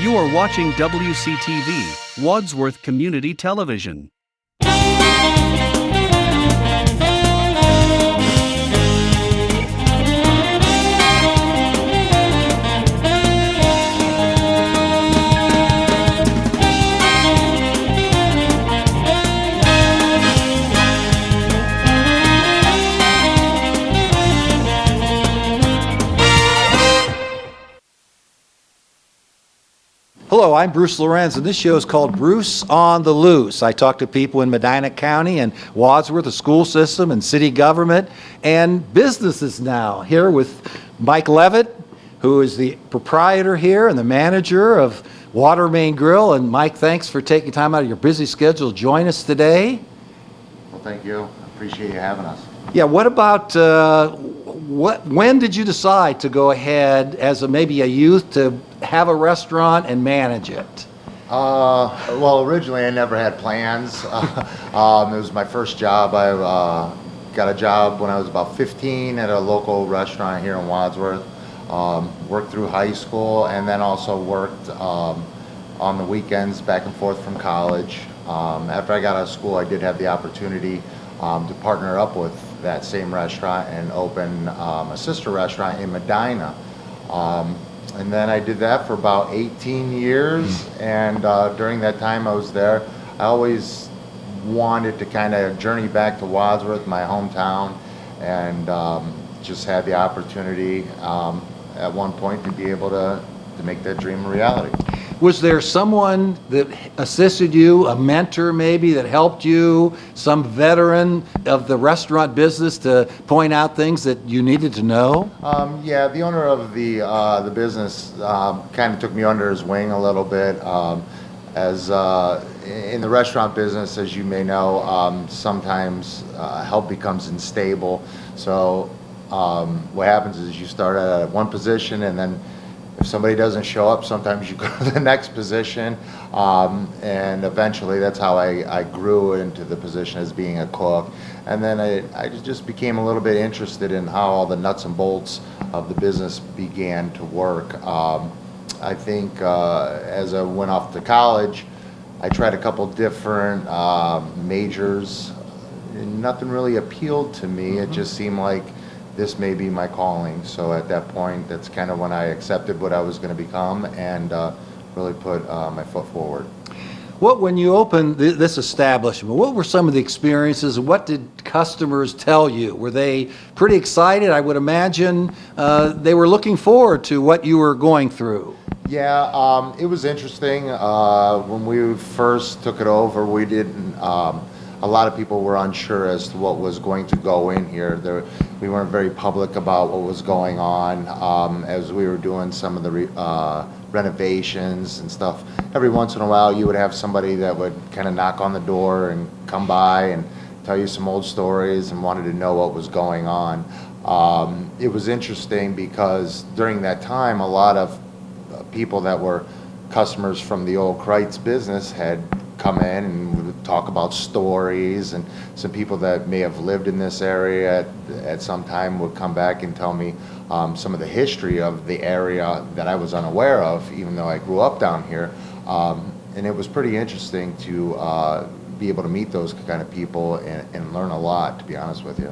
You are watching WCTV, Wadsworth Community Television. Hello, I'm Bruce Lorincz, and this show is called Bruce on the Loose. I talk to people in Medina County and Wadsworth, the school system and city government, and businesses now. Here with Mike Levitt, who is the proprietor here and the manager of Water Main Grill. And Mike, thanks for taking time out of your busy schedule to join us today. Well, thank you. I appreciate you having us. Yeah, what about, when did you decide to go ahead as maybe a youth to have a restaurant and manage it? Well, originally I never had plans. It was my first job. I got a job when I was about 15 at a local restaurant here in Wadsworth. Worked through high school and then also worked on the weekends back and forth from college. After I got out of school, I did have the opportunity to partner up with that same restaurant and open a sister restaurant in Medina. And then I did that for about 18 years, and during that time I was there, I always wanted to kind of journey back to Wadsworth, my hometown, and just had the opportunity at one point to be able to make that dream a reality. Was there someone that assisted you, a mentor maybe, that helped you, some veteran of the restaurant business to point out things that you needed to know? Yeah, the owner of the business kind of took me under his wing a little bit. As in the restaurant business, as you may know, sometimes help becomes unstable. So what happens is you start at one position, and then if somebody doesn't show up, sometimes you go to the next position, and eventually that's how I grew into the position as being a cook. And then I just became a little bit interested in how all the nuts and bolts of the business began to work. I think as I went off to college, I tried a couple different majors. Nothing really appealed to me. It just seemed like this may be my calling. So at that point, that's kind of when I accepted what I was going to become and really put my foot forward. When you opened this establishment, what were some of the experiences? What did customers tell you? Were they pretty excited? I would imagine they were looking forward to what you were going through. Yeah, it was interesting. When we first took it over, we didn't. A lot of people were unsure as to what was going to go in here. We weren't very public about what was going on as we were doing some of the renovations and stuff. Every once in a while you would have somebody that would kind of knock on the door and come by and tell you some old stories and wanted to know what was going on. It was interesting because during that time a lot of people that were customers from the old Kreitz business had come in and we would talk about stories, and some people that may have lived in this area at some time would come back and tell me some of the history of the area that I was unaware of, even though I grew up down here. And it was pretty interesting to be able to meet those kind of people and learn a lot, to be honest with you.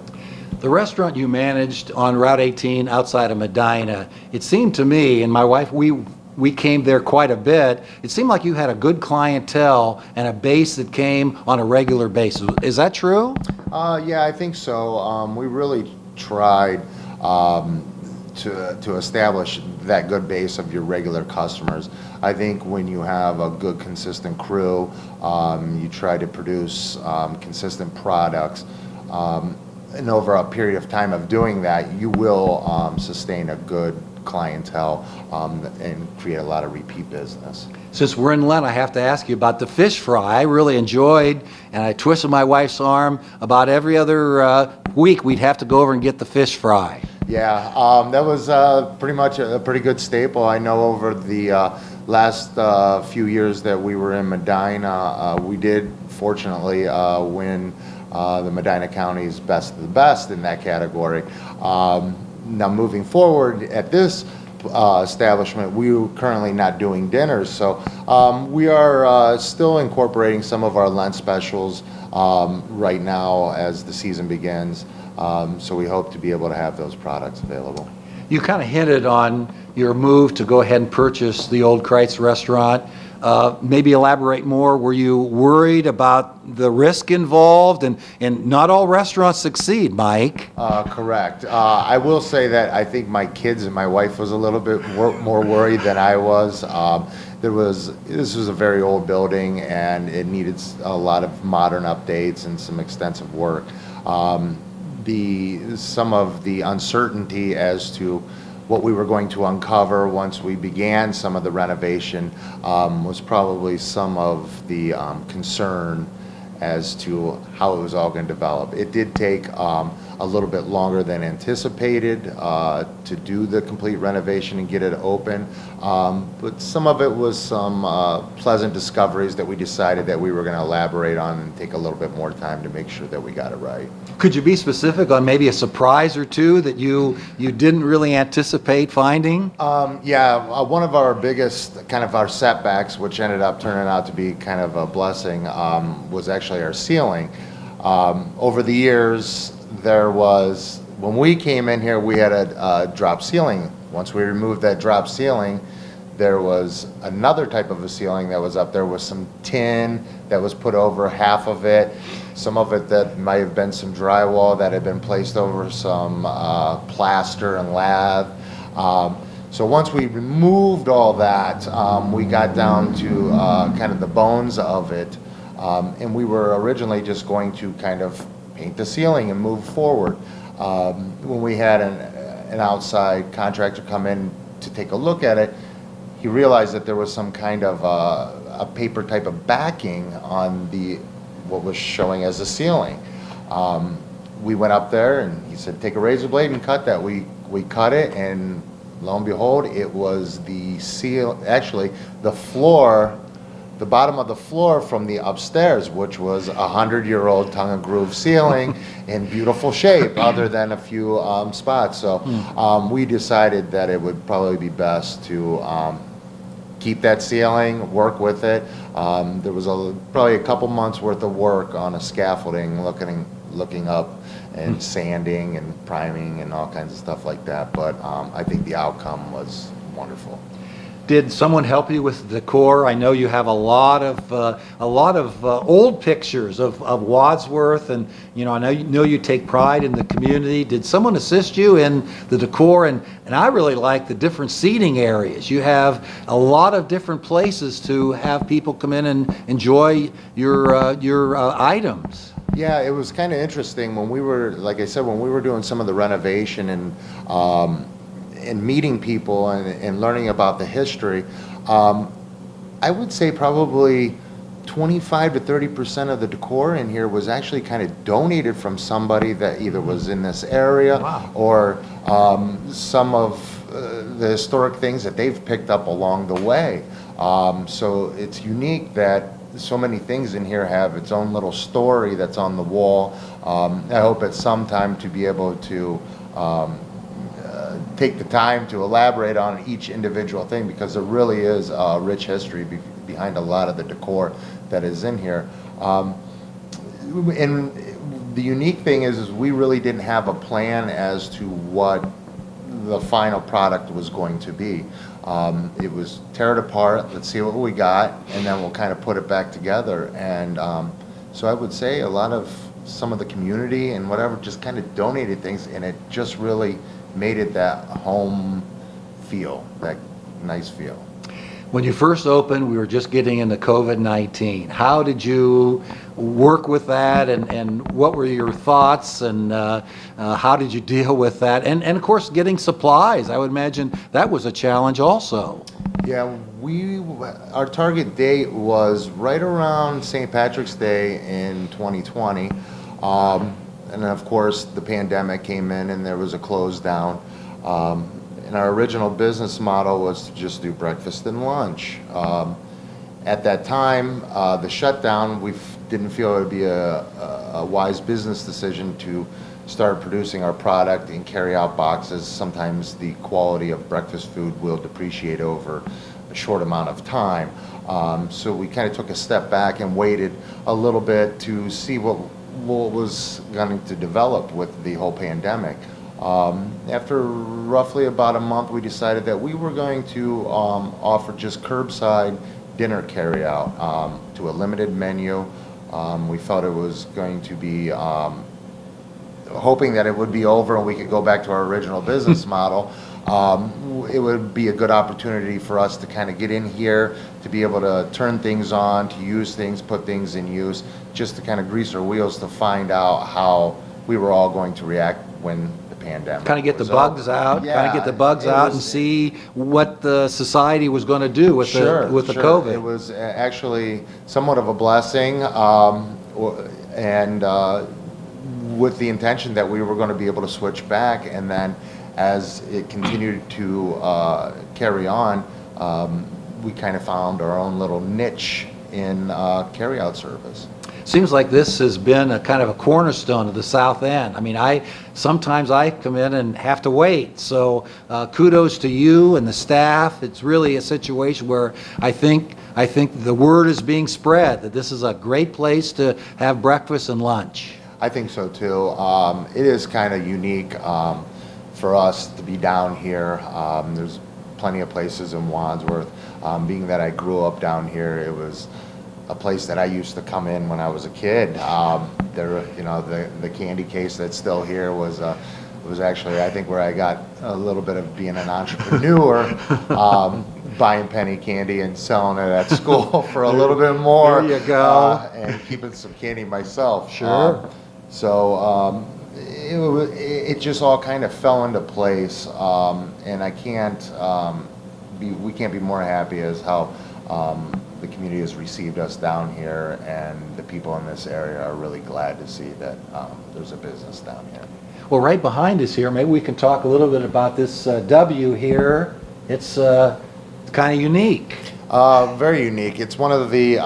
The restaurant you managed on Route 18 outside of Medina, it seemed to me and my wife, we came there quite a bit. It seemed like you had a good clientele and a base that came on a regular basis. Is that true? Yeah, I think so. We really tried to establish that good base of your regular customers. I think when you have a good, consistent crew, you try to produce consistent products. And over a period of time of doing that, you will sustain a good clientele and create a lot of repeat business. Since we're in Lent, I have to ask you about the fish fry. I really enjoyed, and I twisted my wife's arm about every other week we'd have to go over and get the fish fry. Yeah, that was pretty much a pretty good staple. I know over the last few years that we were in Medina, we did fortunately win the Medina County's Best of the Best in that category. Now moving forward at this establishment, we are currently not doing dinners. So we are still incorporating some of our Lent specials right now as the season begins. So we hope to be able to have those products available. You kind of hinted on your move to go ahead and purchase the old Kreitz restaurant. Maybe elaborate more. Were you worried about the risk involved? And not all restaurants succeed, Mike. Correct. I will say that I think my kids and my wife was a little bit more worried than I was. This was a very old building, and it needed a lot of modern updates and some extensive work. Some of the uncertainty as to what we were going to uncover once we began some of the renovation was probably some of the concern as to how it was all going to develop. It did take a little bit longer than anticipated to do the complete renovation and get it open, but some of it was some pleasant discoveries that we decided that we were going to elaborate on and take a little bit more time to make sure that we got it right. Could you be specific on maybe a surprise or two that you didn't really anticipate finding? One of our biggest kind of our setbacks, which ended up turning out to be kind of a blessing, was actually our ceiling. Over the years, when we came in here, we had a drop ceiling. Once we removed that drop ceiling, there was another type of a ceiling that was up there with some tin that was put over half of it. Some of it that might have been some drywall that had been placed over some plaster and lath. So once we removed all that, we got down to kind of the bones of it. And we were originally just going to kind of paint the ceiling and move forward. When we had an outside contractor come in to take a look at it, he realized that there was some kind of a paper type of backing on what was showing as a ceiling. We went up there and he said, take a razor blade and cut that. We cut it, and lo and behold, it was actually the floor, the bottom of the floor from the upstairs, which was 100-year-old tongue and groove ceiling in beautiful shape, other than a few spots. So we decided that it would probably be best to keep that ceiling, work with it. There was probably a couple months worth of work on a scaffolding, looking up and sanding and priming and all kinds of stuff like that. But I think the outcome was wonderful. Did someone help you with the decor? I know you have a lot of old pictures of Wadsworth, and I know you take pride in the community. Did someone assist you in the decor? And I really like the different seating areas. You have a lot of different places to have people come in and enjoy your items. Yeah, it was kind of interesting when we were, like I said, when we were doing some of the renovation and meeting people and learning about the history. I would say probably 25 to 30% of the decor in here was actually kind of donated from somebody that either was in this area. Wow. Or some of the historic things that they've picked up along the way. So it's unique that so many things in here have its own little story that's on the wall. I hope at some time to be able to take the time to elaborate on each individual thing, because there really is a rich history behind a lot of the decor that is in here. And the unique thing is we really didn't have a plan as to what the final product was going to be. It was tear it apart, let's see what we got, and then we'll kind of put it back together. And so I would say some of the community and whatever just kind of donated things, and it just really made it that home feel, that nice feel. When you first opened, we were just getting into COVID-19. How did you work with that, and what were your thoughts, and how did you deal with that? And of course, getting supplies. I would imagine that was a challenge also. Yeah, our target date was right around St. Patrick's Day in 2020. And then, of course, the pandemic came in and there was a close down. And our original business model was to just do breakfast and lunch. At that time, the shutdown, we didn't feel it would be a wise business decision to started producing our product in carry-out boxes, sometimes the quality of breakfast food will depreciate over a short amount of time. So we kind of took a step back and waited a little bit to see what was going to develop with the whole pandemic. After roughly about a month, we decided that we were going to offer just curbside dinner carryout to a limited menu. We felt it was going to be, hoping that it would be over and we could go back to our original business model. It would be a good opportunity for us to kind of get in here, to be able to turn things on, to use things, put things in use, just to kind of grease our wheels to find out how we were all going to react when the pandemic Kind of get the was bugs over. out, Yeah, kind of get the bugs it out was- and see what the society was going to do with the COVID. It was actually somewhat of a blessing, and with the intention that we were going to be able to switch back, and then as it continued to carry on, we kind of found our own little niche in carryout service. Seems like this has been a kind of a cornerstone of the South End. I mean, sometimes I come in and have to wait. So kudos to you and the staff. It's really a situation where I think the word is being spread that this is a great place to have breakfast and lunch. I think so too. It is kind of unique for us to be down here. There's plenty of places in Wadsworth. Being that I grew up down here, it was a place that I used to come in when I was a kid. There, you know, the candy case that's still here was actually, I think, where I got a little bit of being an entrepreneur, buying penny candy and selling it at school for a little bit more. There you go. And keeping some candy myself. Sure. So it just all kind of fell into place, and I can't we can't be more happy as how the community has received us down here, and the people in this area are really glad to see that there's a business down here. Well, right behind us here, maybe we can talk a little bit about this W here. It's kind of unique. Very unique. It's one of the,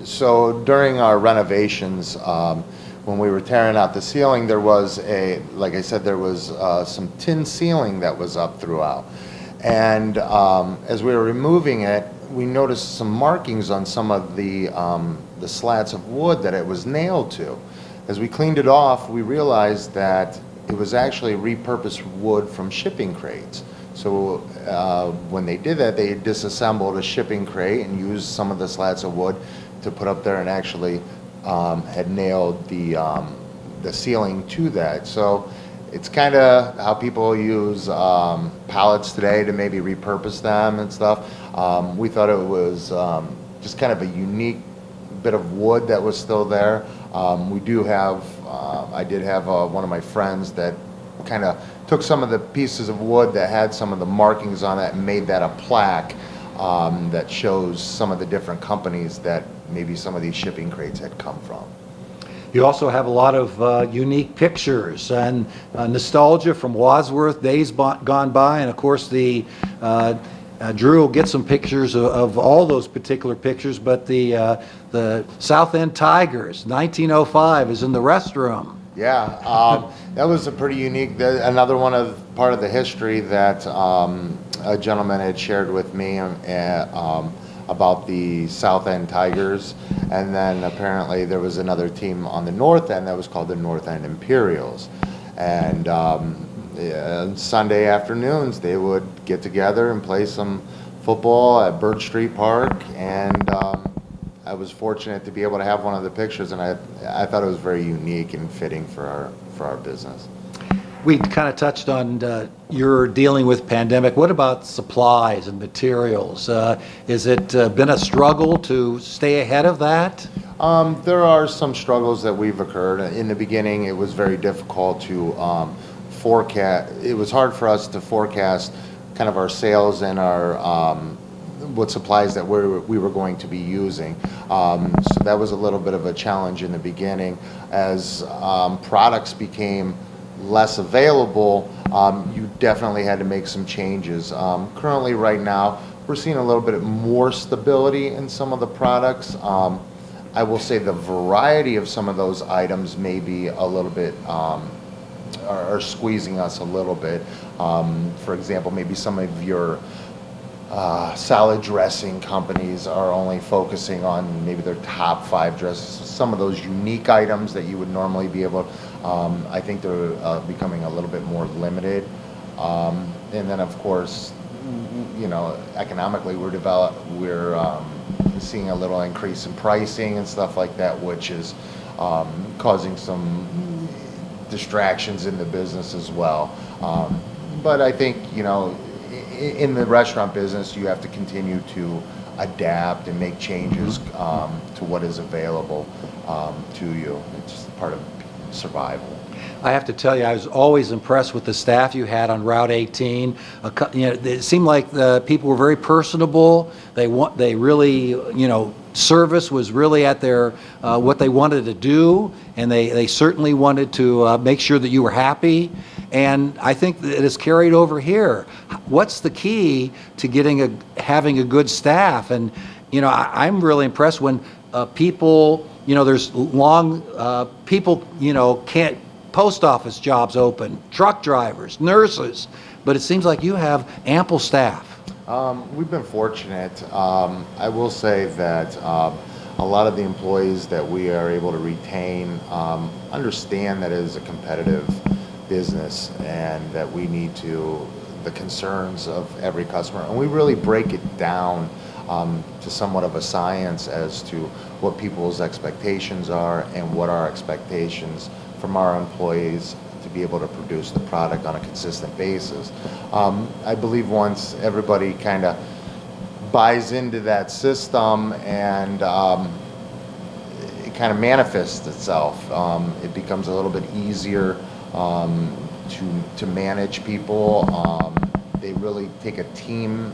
so during our renovations, when we were tearing out the ceiling, there was like I said, there was some tin ceiling that was up throughout. And as we were removing it, we noticed some markings on some of the slats of wood that it was nailed to. As we cleaned it off, we realized that it was actually repurposed wood from shipping crates. So when they did that, they disassembled a shipping crate and used some of the slats of wood to put up there, and actually had nailed the ceiling to that. So it's kind of how people use pallets today to maybe repurpose them and stuff. We thought it was just kind of a unique bit of wood that was still there. We do have, I did have one of my friends that kind of took some of the pieces of wood that had some of the markings on it and made that a plaque that shows some of the different companies that maybe some of these shipping crates had come from. You also have a lot of unique pictures and nostalgia from Wadsworth, days gone by, and of course Drew will get some pictures of all those particular pictures, but the South End Tigers, 1905, is in the restroom. Yeah, that was a pretty unique, another one of part of the history that a gentleman had shared with me about the South End Tigers, and then apparently there was another team on the North End that was called the North End Imperials, and Sunday afternoons they would get together and play some football at Birch Street Park, and I was fortunate to be able to have one of the pictures, and I thought it was very unique and fitting for our business. We kind of touched on your dealing with pandemic. What about supplies and materials? Has it been a struggle to stay ahead of that? There are some struggles that we've occurred. In the beginning, it was very difficult to forecast. It was hard for us to forecast kind of our sales and our what supplies that we were going to be using. So that was a little bit of a challenge in the beginning. As products became less available, you definitely had to make some changes. Currently, right now, we're seeing a little bit more stability in some of the products. I will say the variety of some of those items may be a little bit are squeezing us a little bit. For example, maybe some of your salad dressing companies are only focusing on maybe their top 5 dresses. Some of those unique items that you would normally be able, I think they're becoming a little bit more limited. And then of course, you know, economically we're seeing a little increase in pricing and stuff like that, which is causing some distractions in the business as well. But I think, you know, in the restaurant business, you have to continue to adapt and make changes to what is available to you. It's just part of survival. I have to tell you, I was always impressed with the staff you had on Route 18. You know, it seemed like the people were very personable. They really, you know, service was really at their what they wanted to do, and they certainly wanted to make sure that you were happy. And I think that it has carried over here. What's the key to having a good staff? And you know, I'm really impressed when people, you know, there's people, you know, can't. Post office jobs open, truck drivers, nurses, but it seems like you have ample staff. We've been fortunate. I will say that a lot of the employees that we are able to retain understand that it is a competitive business and that we need the concerns of every customer, and we really break it down to somewhat of a science as to what people's expectations are and what our expectations from our employees to be able to produce the product on a consistent basis. I believe once everybody kind of buys into that system and it kind of manifests itself, it becomes a little bit easier to manage people. They really take a team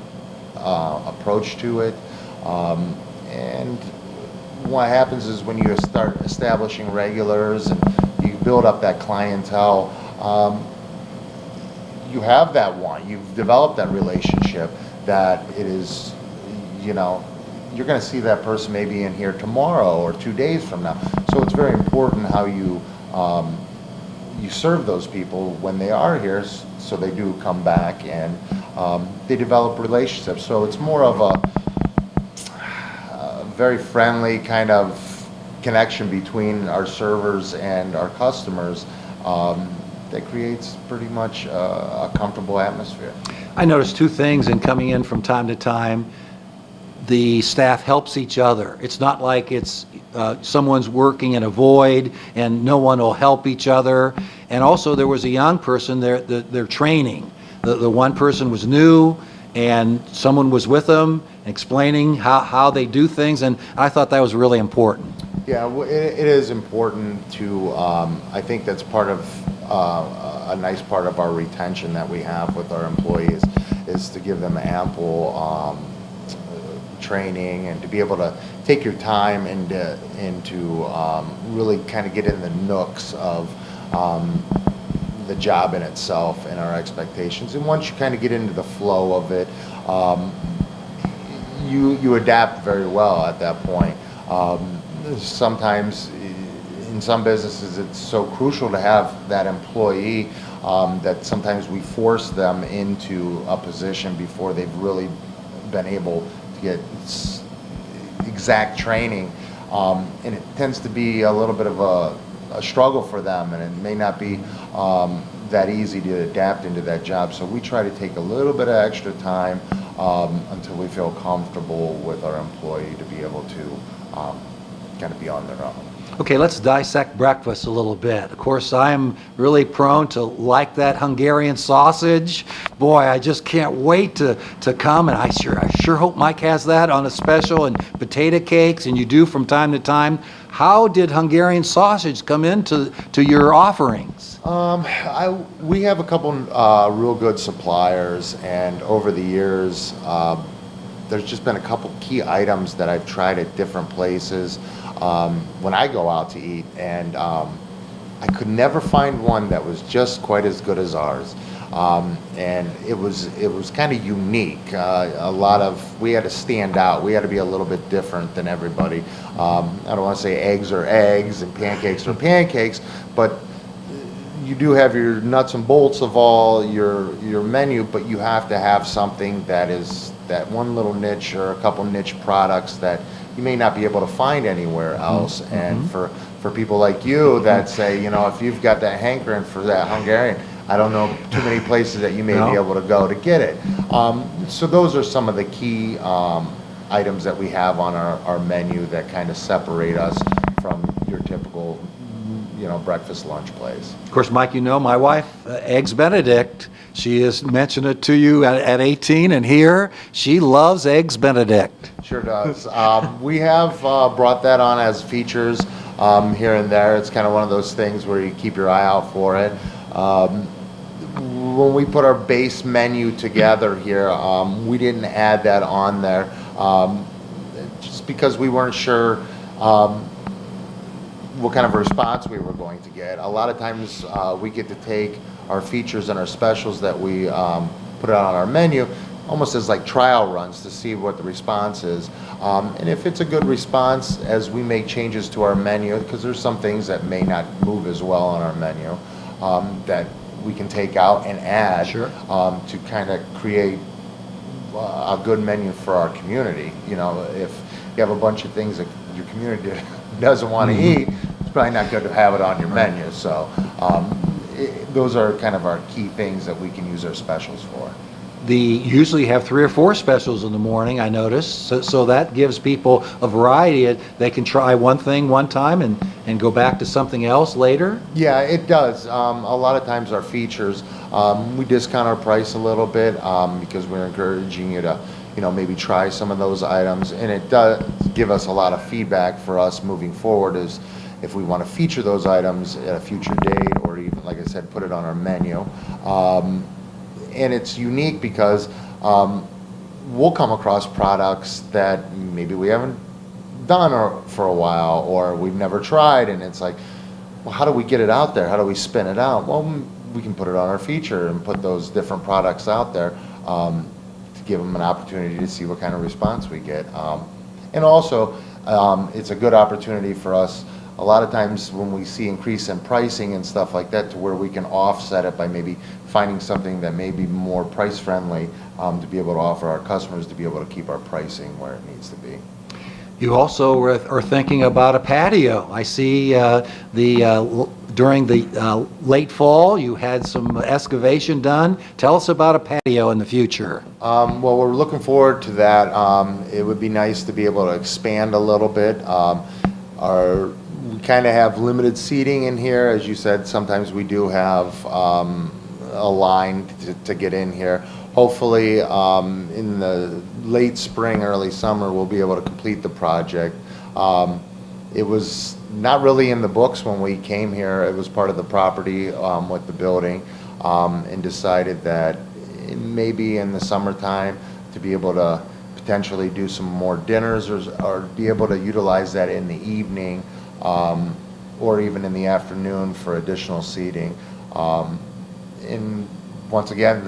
approach to it, and what happens is when you start establishing regulars and you build up that clientele, you have that one. You've developed that relationship that it is, you know, you're going to see that person maybe in here tomorrow or 2 days from now. So it's very important how you serve those people when they are here, so they do come back and they develop relationships. So it's more of a very friendly kind of connection between our servers and our customers that creates pretty much a comfortable atmosphere. I noticed 2 things in coming in from time to time. The staff helps each other. It's not like it's someone's working in a void and no one will help each other. And also there was a young person there, they're training. The one person was new and someone was with them explaining how they do things, and I thought that was really important. Yeah, it is important to, I think that's part of a nice part of our retention that we have with our employees is to give them ample training and to be able to take your time and to really kind of get in the nooks of the job in itself and our expectations. And once you kind of get into the flow of it, you adapt very well at that point. Sometimes in some businesses it's so crucial to have that employee that sometimes we force them into a position before they've really been able to get exact training, and it tends to be a little bit of a struggle for them, and it may not be that easy to adapt into that job. So we try to take a little bit of extra time until we feel comfortable with our employee to be able to kind of be on their own. Okay, let's dissect breakfast a little bit. Of course, I'm really prone to like that Hungarian sausage. Boy, I just can't wait to come, and I sure hope Mike has that on a special, and potato cakes, and you do from time to time. How did Hungarian sausage come into your offerings? We have a couple real good suppliers, and over the years, there's just been a couple key items that I've tried at different places when I go out to eat, and I could never find one that was just quite as good as ours. And it was kind of unique. We had to stand out. We had to be a little bit different than everybody. I don't want to say eggs are eggs and pancakes are pancakes, but you do have your nuts and bolts of all your menu, but you have to have something that is that one little niche or a couple niche products that you may not be able to find anywhere else. And for people like you that say, you know, if you've got that hankering for that Hungarian, I don't know too many places that you may be able to go to get it. So those are some of the key items that we have on our menu that kind of separate us from your typical, you know, breakfast, lunch place. Of course, Mike, you know my wife, Eggs Benedict. She has mentioned it to you at 18, and here she loves Eggs Benedict. Sure does. We have brought that on as features here and there. It's kind of one of those things where you keep your eye out for it. When we put our base menu together here, we didn't add that on there just because we weren't sure what kind of response we were going to get. A lot of times we get to take our features and our specials that we put out on our menu almost as like trial runs to see what the response is. And if it's a good response as we make changes to our menu, because there's some things that may not move as well on our menu, that we can take out and add to kind of create a good menu for our community. You know, if you have a bunch of things that your community doesn't want to eat, it's probably not good to have it on your menu. So those are kind of our key things that we can use our specials for. Usually have 3 or 4 specials in the morning, I noticed, so that gives people a variety. They can try one thing one time and go back to something else later. Yeah, it does. A lot of times our features, we discount our price a little bit because we're encouraging you to, you know, maybe try some of those items, and it does give us a lot of feedback for us moving forward is if we want to feature those items at a future date or even, like I said, put it on our menu. And it's unique because we'll come across products that maybe we haven't done for a while or we've never tried, and it's like, well, how do we get it out there? How do we spin it out? Well, we can put it on our feature and put those different products out there to give them an opportunity to see what kind of response we get. And also, it's a good opportunity for us a lot of times when we see increase in pricing and stuff like that to where we can offset it by maybe finding something that may be more price friendly to be able to offer our customers to be able to keep our pricing where it needs to be. You also are thinking about a patio. I see during the late fall you had some excavation done. Tell us about a patio in the future. Well, we're looking forward to that. It would be nice to be able to expand a little bit. We kind of have limited seating in here. As you said, sometimes we do have a line to get in here. Hopefully, in the late spring, early summer, we'll be able to complete the project. It was not really in the books when we came here. It was part of the property with the building, and decided that maybe in the summertime to be able to potentially do some more dinners or be able to utilize that in the evening or even in the afternoon for additional seating. And once again,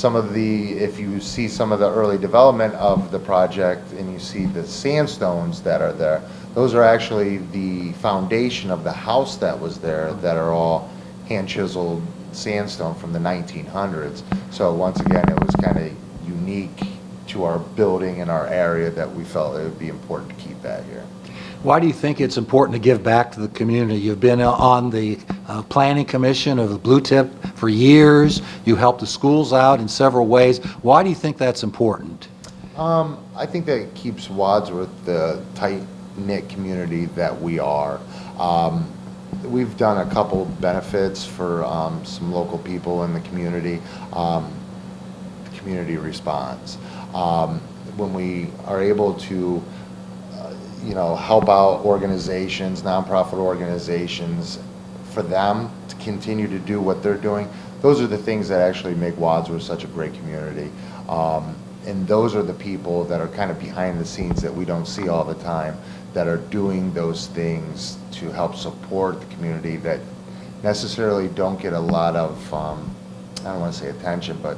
if you see some of the early development of the project and you see the sandstones that are there, those are actually the foundation of the house that was there that are all hand chiseled sandstone from the 1900s. So once again, it was kind of unique to our building and our area that we felt it would be important to keep that here. Why do you think it's important to give back to the community? You've been on the planning commission of the Blue Tip for years. You helped the schools out in several ways. Why do you think that's important? I think that it keeps Wadsworth the tight-knit community that we are. We've done a couple benefits for some local people in the community. The community responds. When we are able to help out organizations, nonprofit organizations, for them to continue to do what they're doing. Those are the things that actually make Wadsworth such a great community. And those are the people that are kind of behind the scenes that we don't see all the time, that are doing those things to help support the community that necessarily don't get a lot of, I don't want to say attention, but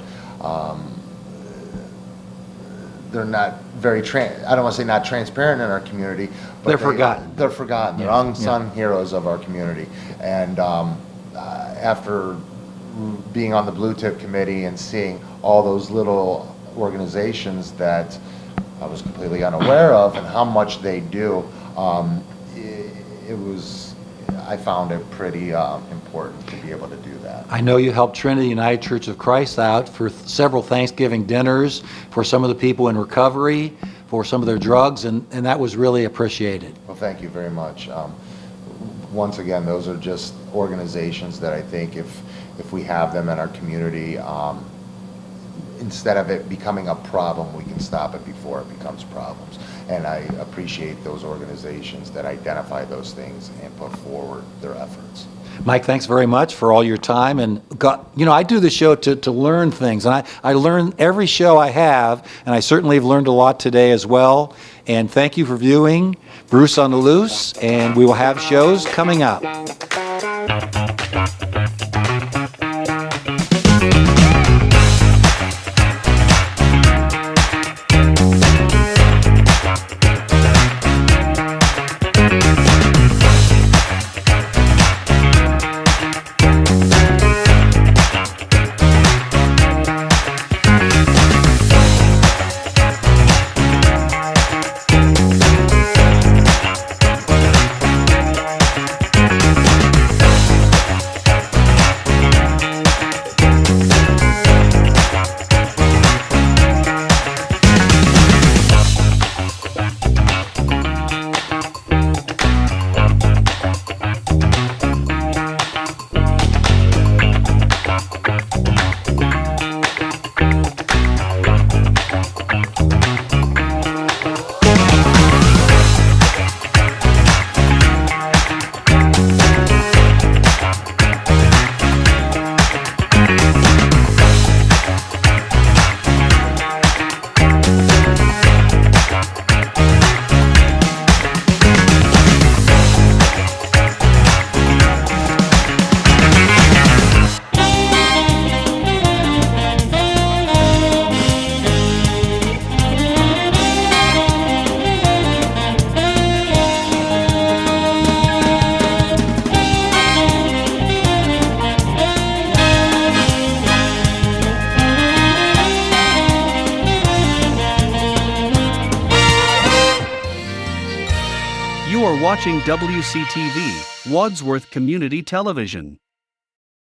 they're not very, I don't want to say not transparent in our community, but they're forgotten. They're forgotten. They're unsung heroes of our community. And after being on the Blue Tip Committee and seeing all those little organizations that I was completely unaware of and how much they do, I found it pretty important to be able to do that. I know you helped Trinity United Church of Christ out for several Thanksgiving dinners for some of the people in recovery, for some of their drugs, and that was really appreciated. Well, thank you very much. Once again, those are just organizations that I think if we have them in our community, instead of it becoming a problem, we can stop it before it becomes problems. And I appreciate those organizations that identify those things and put forward their efforts. Mike, thanks very much for all your time. And I do the show to learn things, and I learn every show I have, and I certainly have learned a lot today as well. And thank you for viewing Bruce on the Loose, and we will have shows coming up. You are watching WCTV, Wadsworth Community Television.